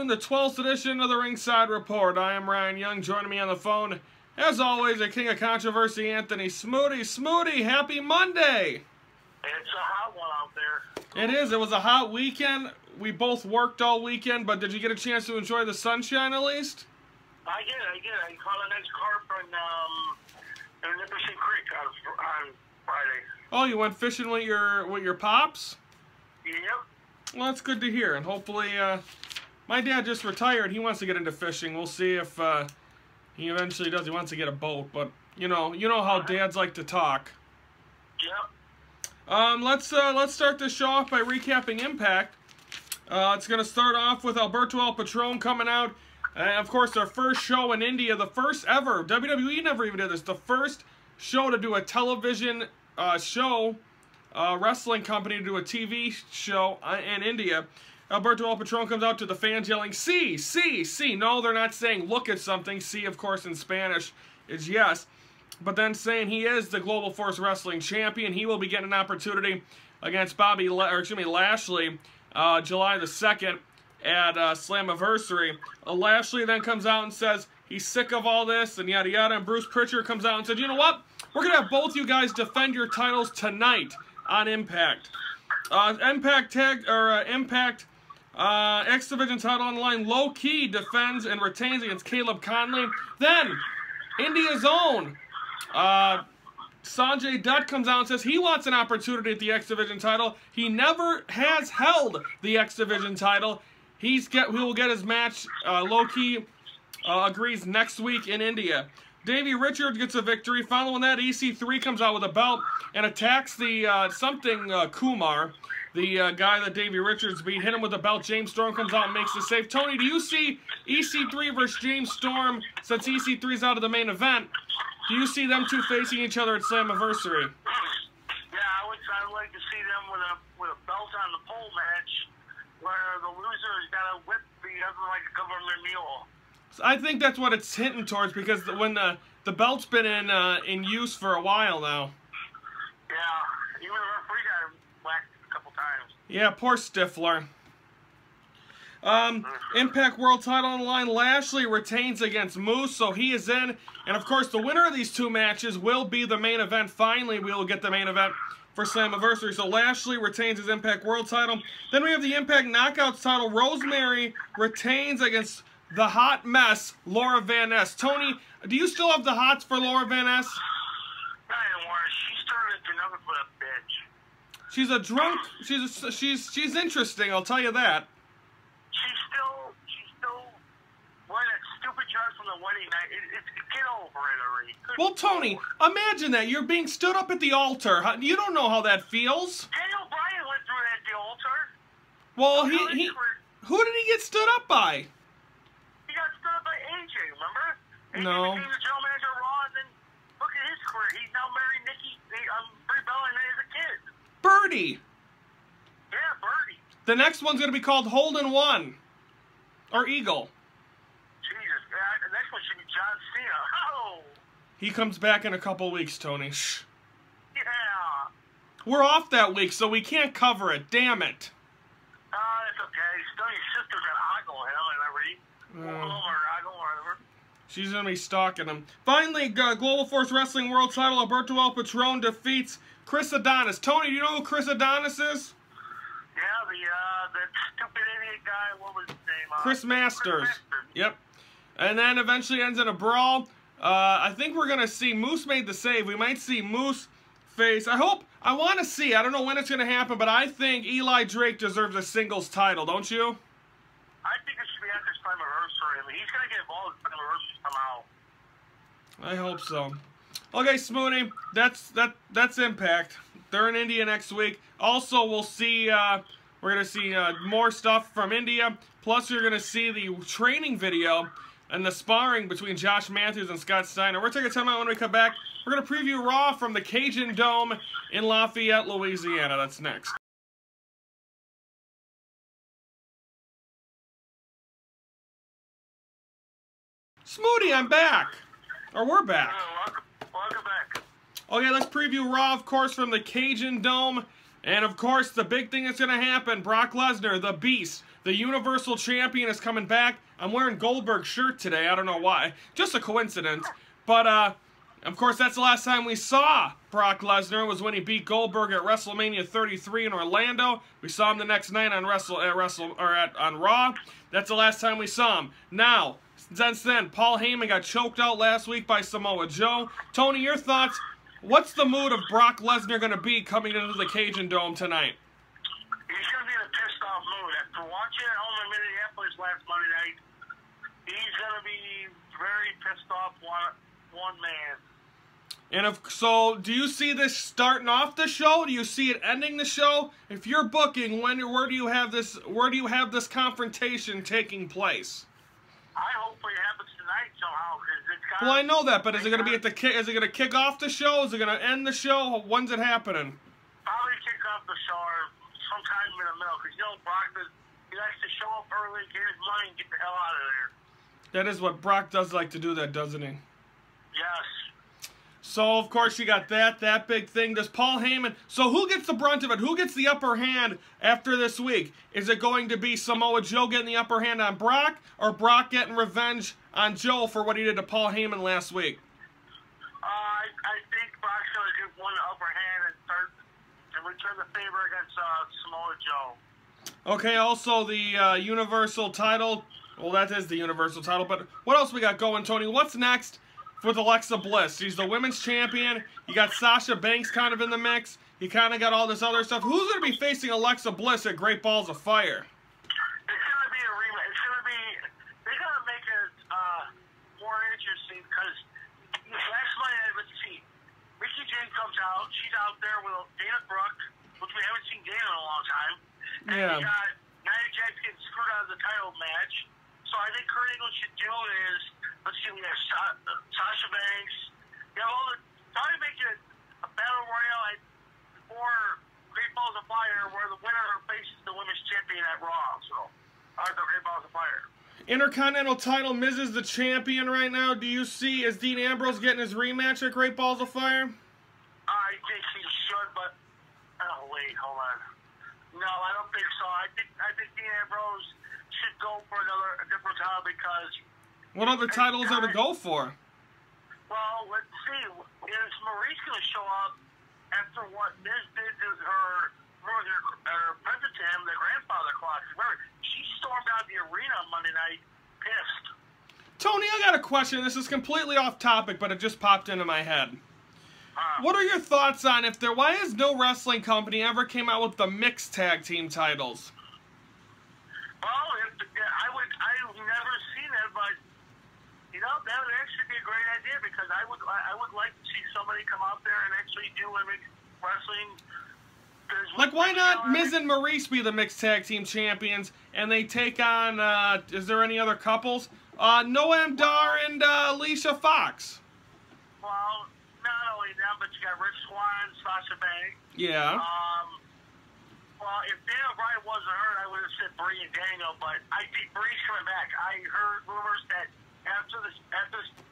afternoon, the 12th edition of the Ringside Report. I am Ryan Young. Joining me on the phone, as always, the king of controversy, Anthony Smoody. Smoody, happy Monday! It's a hot one out there. It is. It was a hot weekend. We both worked all weekend, but did you get a chance to enjoy the sunshine at least? I did. I caught a nice carp in Nipperson Creek on Friday. Oh, you went fishing with your pops? Yep. Well, that's good to hear, and hopefully, my dad just retired. He wants to get into fishing. We'll see if he eventually does. He wants to get a boat, but you know how dads like to talk. Yep. Let's start this show off by recapping Impact. It's going to start off with Alberto El Patron coming out. Of course, their first show in India, the first ever. WWE never even did this. The first show to do a television show, wrestling company to do a TV show in India. Alberto El Patron comes out to the fans yelling, "See, see, see." No, they're not saying look at something. See, of course, in Spanish is yes. But then saying he is the Global Force Wrestling Champion. He will be getting an opportunity against Lashley July the 2nd at Slammiversary. Lashley then comes out and says he's sick of all this and yada yada. And Bruce Pritchard comes out and said, you know what? We're going to have both you guys defend your titles tonight on Impact. Impact X Division title on the line. Low Key defends and retains against Caleb Conley. Then India's own Sanjay Dutt comes out and says he wants an opportunity at the X Division title. He never has held the X Division title. He will get his match. Low Key agrees next week in India. Davey Richards gets a victory. Following that, EC3 comes out with a belt and attacks the Kumar, the guy that Davey Richards beat. Hit him with a belt. James Storm comes out and makes the save. Tony, do you see EC3 versus James Storm, since EC3's out of the main event? Do you see them two facing each other at Slammiversary? Yeah, I would like to see them with a belt on the pole match, where the loser's got to whip the other like a government mule. I think that's what it's hinting towards, because when the belt's been in use for a while now. Yeah, even the referee got whacked a couple times. Yeah, poor Stifler. Impact World title on the line. Lashley retains against Moose, so he is in. And of course, the winner of these two matches will be the main event. Finally, we will get the main event for Slammiversary. So Lashley retains his Impact World title. Then we have the Impact Knockouts title. Rosemary retains against the hot mess, Laura Van Ness. Tony, do you still have the hots for Laura Van Ness? Not anymore. She started to nothing but a bitch. She's a drunk. She's interesting. I'll tell you that. She's still wearing that stupid dress from the wedding night. Get over it already. Well, Tony, imagine that. You're being stood up at the altar. You don't know how that feels. Daniel Bryan went through that at the altar. Well, who did he get stood up by? He got stood up by AJ, remember? No. AJ became the general manager of Raw, and then look at his career. He's now married Nikki, Brie Bella, and as a kid. Birdie. Yeah, Birdie. The next one's going to be called Holden One. Or Eagle. Jesus, the next one should be John Cena. Oh! He comes back in a couple weeks, Tony. Shh. Yeah. We're off that week, so we can't cover it. Damn it. It's okay. Still, your sister's gonna ogle him and everything. Or whatever. She's going to be stalking him. Finally, Global Force Wrestling World title, Alberto El Patron defeats Chris Adonis. Tony, do you know who Chris Adonis is? Yeah, the stupid idiot guy, what was his name? Chris Masters. Yep. And then eventually ends in a brawl. I think we're going to see, Moose made the save. We might see Moose face. I want to see, I don't know when it's going to happen, but I think Eli Drake deserves a singles title, don't you? I think it should be after Slammiversary. I mean, he's going to get involved in Slammiversary somehow. I hope so. Okay, Smoony, that's Impact. They're in India next week. Also, we'll see, we're going to see more stuff from India. Plus, you're going to see the training video and the sparring between Josh Matthews and Scott Steiner. We're taking time out when we come back. We're going to preview Raw from the Cajun Dome in Lafayette, Louisiana. That's next. Smoody, I'm back. Or we're back. Welcome back. Okay, let's preview Raw, of course, from the Cajun Dome. And, of course, the big thing that's going to happen, Brock Lesnar, the Beast, The Universal Champion is coming back. I'm wearing Goldberg's shirt today. I don't know why. Just a coincidence. But, of course, that's the last time we saw Brock Lesnar was when he beat Goldberg at WrestleMania 33 in Orlando. We saw him the next night on on Raw. That's the last time we saw him. Now, since then, Paul Heyman got choked out last week by Samoa Joe. Tony, your thoughts? What's the mood of Brock Lesnar going to be coming into the Cajun Dome tonight? He's going to be in a pissed off mood. After watching at home in Minneapolis last Monday night, he's going to be very pissed off one man. And so, do you see this starting off the show? Do you see it ending the show? If you're booking, where do you have this? Where do you have this confrontation taking place? I hope it happens tonight somehow. Well, I know that, but is it going to be at the Is it going to kick off the show? Is it going to end the show? When's it happening? Probably kick off the show or sometime in the middle, because Brock he likes to show up early, get his money, and get the hell out of there. That is what Brock does like to do, that doesn't he? Yes. So, of course, you got that big thing. Does Paul Heyman... So, who gets the brunt of it? Who gets the upper hand after this week? Is it going to be Samoa Joe getting the upper hand on Brock, or Brock getting revenge on Joe for what he did to Paul Heyman last week? I think Brock's going to get one upper hand and return the favor against Samoa Joe. Okay, also the Universal title. Well, that is the Universal title, but what else we got going, Tony? What's next with Alexa Bliss? She's the women's champion. You got Sasha Banks kind of in the mix. You kind of got all this other stuff. Who's going to be facing Alexa Bliss at Great Balls of Fire? It's going to be a rematch. It's going to be... They're going to make it more interesting, because last night, let's see, Mickie James comes out. She's out there with Dana Brooke, which we haven't seen Dana in a long time. And Yeah. you got Nia Jax getting screwed out of the title match. So I think Kurt Angle should do is, let's see, we have Sasha Banks. You have all the... Probably make it a battle royale for Great Balls of Fire, where the winner faces the women's champion at Raw. So, the Great Balls of Fire. Intercontinental title, Miz is the champion right now. Do you see, is Dean Ambrose getting his rematch at Great Balls of Fire? I think he should, but... Oh, wait, hold on. No, I don't think so. I think Dean Ambrose should go for a different title, because... What other titles are to go for? Well, let's see. Is Maurice going to show up after what Miz did to her present to him, the grandfather clock? Remember, she stormed out of the arena on Monday night, pissed. Tony, I got a question. This is completely off topic, but it just popped into my head. What are your thoughts on why has no wrestling company ever came out with the mixed tag team titles? Well, I've never seen that, but that would actually be a great idea, because I would like to see somebody come out there and actually do a mixed wrestling. Like, why not Miz and Maurice be the mixed tag team champions, and they take on, is there any other couples? Noam Dar and Alicia Fox. Well, not only them, but you got Rich Swann, Sasha Banks. Yeah. Well, if Daniel Bryan wasn't hurt, I would have said Brie and Daniel, but I think Brie's coming back. I heard rumors that after this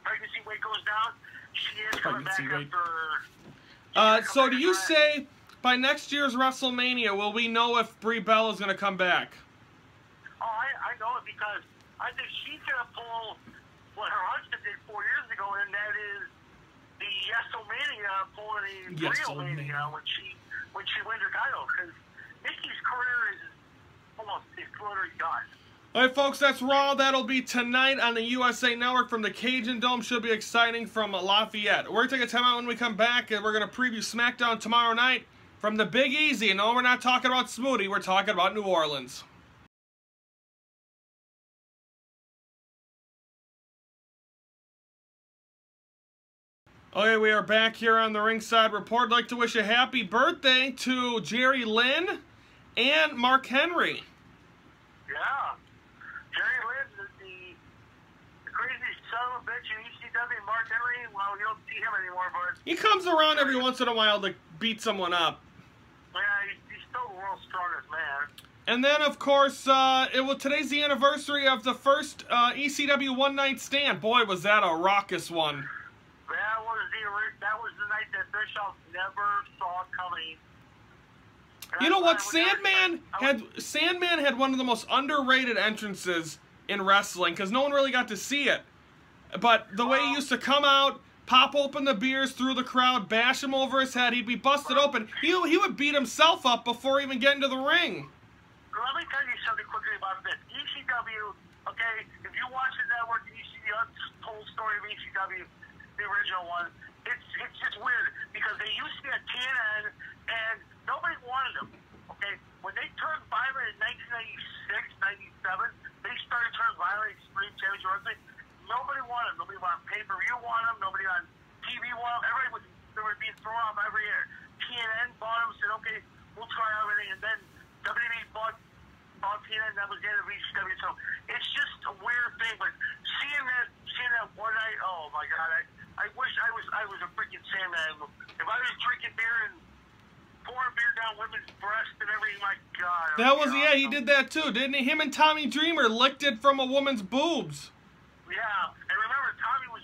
pregnancy weight goes down, she is coming back after... So do you say by next year's WrestleMania, will we know if Brie Bella is going to come back? Oh, I know it, because I think she's going to pull what her husband did 4 years ago, and that is the Yes-O-Mania pulling the Real-Mania when she wins her title, because Nikki's career is almost literally done. All right, folks, that's Raw. That'll be tonight on the USA Network from the Cajun Dome. Should be exciting from Lafayette. We're going to take a time out when we come back, and we're going to preview Smackdown tomorrow night from the Big Easy. And no, we're not talking about Smoothie. We're talking about New Orleans. Okay, we are back here on the Ringside Report. I'd like to wish a happy birthday to Jerry Lynn and Mark Henry. Yeah. Jerry Lynn is the crazy son of a bitch in ECW. Mark Henry, well, you don't see him anymore, but... He comes around every once in a while to beat someone up. Yeah, he's still the world's strongest man. And then, of course, today's the anniversary of the first ECW One Night Stand. Boy, was that a raucous one. That was the night that Bischoff never saw coming. You know what? Sandman had one of the most underrated entrances in wrestling because no one really got to see it. But the way he used to come out, pop open the beers through the crowd, bash him over his head, he'd be busted open. He would beat himself up before even getting to the ring. Let me tell you something quickly about this. ECW, okay, if you watch the network and you see the untold story of ECW, the original one, it's just weird because they used to be at TNN and nobody wanted them, okay? When they turned violent in 1996, 97, they started turning violent Extreme Championship Wrestling. Nobody wanted them. Nobody on pay-per-view wanted them. Nobody on TV wanted them. They were being thrown off every year. TNN bought them, said, okay, we'll try everything, and then WWE bought TNN, that was the end of ECW. So it's just a weird thing, but seeing that one night, oh my God, I wish I was a freaking Sandman. If I was drinking beer and pouring beer down women's breasts and everything, my God. That was, yeah, he did that too, didn't he? Him and Tommy Dreamer licked it from a woman's boobs. Yeah, and remember, Tommy was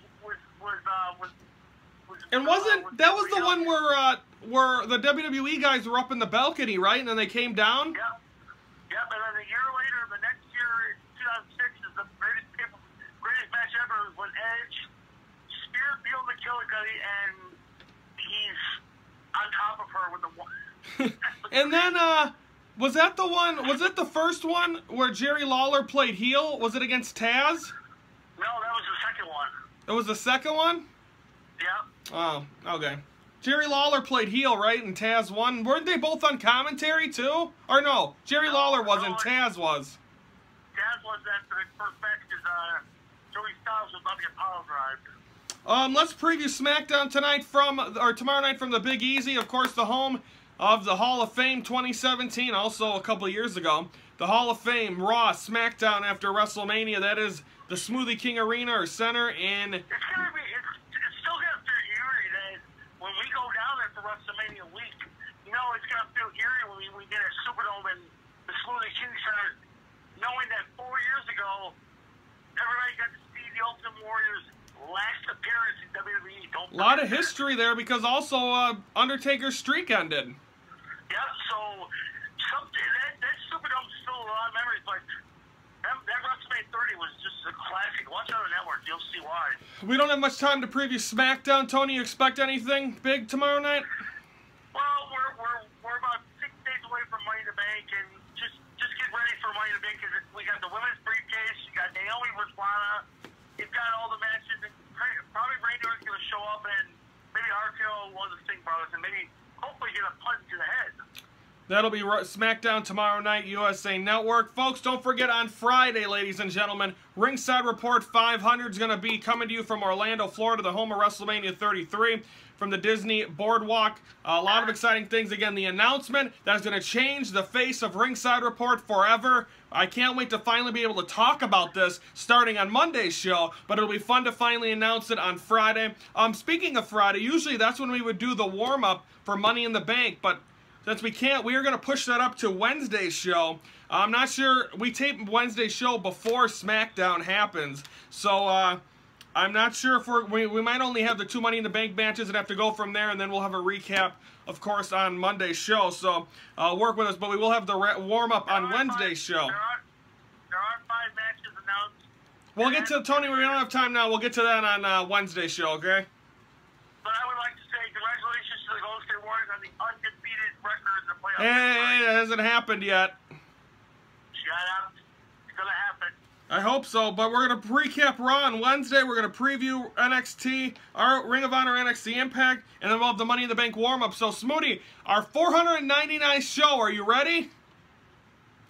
and wasn't that was the one where the WWE guys were up in the balcony, right? And then they came down? Yep. Yep, and then a year later, the next year, 2006, is the greatest match ever when Edge speared Bill McKillicuddy, and he's on top of her with the one. And then, was that the one, was it the first one where Jerry Lawler played heel? Was it against Taz? No, that was the second one. It was the second one? Yeah. Oh, okay. Jerry Lawler played heel, right? And Taz won. Weren't they both on commentary, too? Or no, Jerry Lawler wasn't, Taz was. Taz was that for the first match because Joey Styles was about to get power drive. Let's preview SmackDown tomorrow night from the Big Easy. Of course, the home of the Hall of Fame 2017, also a couple of years ago. The Hall of Fame, Raw, SmackDown after WrestleMania. That is the Smoothie King Arena or Center in... It's still going to feel eerie that when we go down there for WrestleMania week, you know, it's going to feel eerie when we get a Superdome and the Smoothie King Center, knowing that 4 years ago, everybody got to see the Ultimate Warrior's last appearance in WWE. A lot of history there because also Undertaker's streak ended. Yeah, so that Superdome's still a lot of memories, but that WrestleMania 30 was just a classic. Watch it on the network, you'll see why. We don't have much time to preview SmackDown. Tony, you expect anything big tomorrow night? Well, we're about 6 days away from Money in the Bank, and just get ready for Money in the Bank because we got the women's briefcase, you got Naomi versus Lana, you've got all the matches, and probably Randy's going to show up, and maybe RKO, one of the Sting brothers, and maybe hopefully get a punch to the head. That'll be SmackDown tomorrow night, USA Network. Folks, don't forget on Friday, ladies and gentlemen, Ringside Report 500 is going to be coming to you from Orlando, Florida, the home of WrestleMania 33, from the Disney Boardwalk. A lot of exciting things. Again, the announcement that is going to change the face of Ringside Report forever. I can't wait to finally be able to talk about this starting on Monday's show, but it'll be fun to finally announce it on Friday. Speaking of Friday, usually that's when we would do the warm-up for Money in the Bank, but since we can't, we are going to push that up to Wednesday's show. I'm not sure. We tape Wednesday's show before SmackDown happens. So I'm not sure if we might only have the 2 Money in the Bank matches and have to go from there. And then we'll have a recap, of course, on Monday's show. So work with us. But we will have the warm-up on Wednesday's show. There are 5 matches announced. We'll get to, Tony, we don't have time now. We'll get to that on Wednesday's show, okay? But I would like to say congratulations to the Golden State Warriors on the undefeated record in the playoffs. Hey, it hasn't happened yet. Shut up. It's going to happen. I hope so, but we're going to recap Raw on Wednesday. We're going to preview NXT, our Ring of Honor NXT Impact, and then we'll have the Money in the Bank warm-up. So, Smoody, our 499th show, are you ready?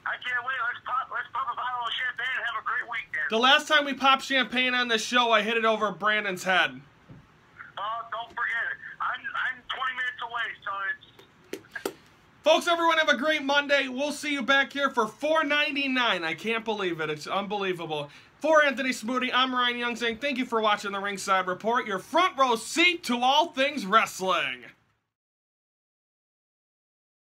I can't wait. Let's pop a bottle of champagne and have a great weekend. The last time we popped champagne on this show, I hit it over Brandon's head. Don't forget it. I'm 20 minutes away, so it's... Folks, everyone have a great Monday. We'll see you back here for $4.99. I can't believe it. It's unbelievable. For Anthony Smoody, I'm Ryan Young saying thank you for watching the Ringside Report, your front row seat to all things wrestling.